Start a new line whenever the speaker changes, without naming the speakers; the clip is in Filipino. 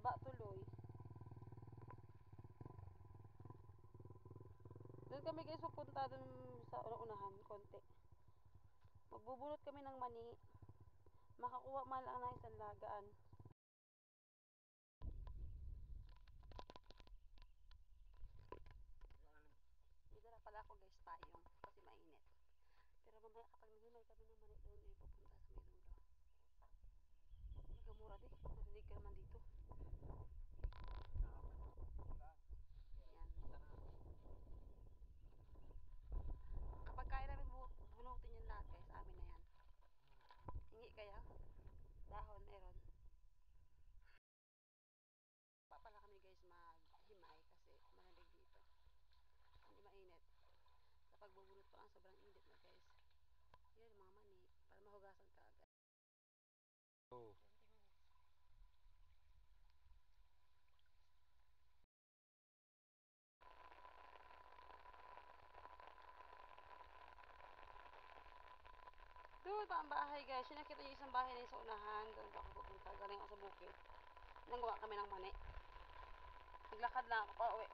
Mahaba tuloy. Doon kami guys pupunta doon sa unahan konti. Magbubunot kami ng mani. Makakuha man lang ng isang lagaan. Dito na pala ako guys tayong kasi mainit. Pero mamaya kapag naghimay kami ng mani doon ay pupunta sa may dulo. Nagamura di. Marinig ka naman dito. Yan. Kapag kaya namin bunutin yan lahat guys, amin na yan. Hingi kaya? Dahon meron. Pa pala kami guys maghimay kasi malamig dito. Hindi mainit. Kapag bubunot pa lang sobrang init na guys. Yan mga mani para mahugasan ka agad. Oh. Doon pa ang bahay guys. Yung nakita yung isang bahay na yung sa unahan. Doon pa ako pupunta. Galing ako sa bukid. Nanggawa kami ng mani. Naglakad lang ako pa uwi.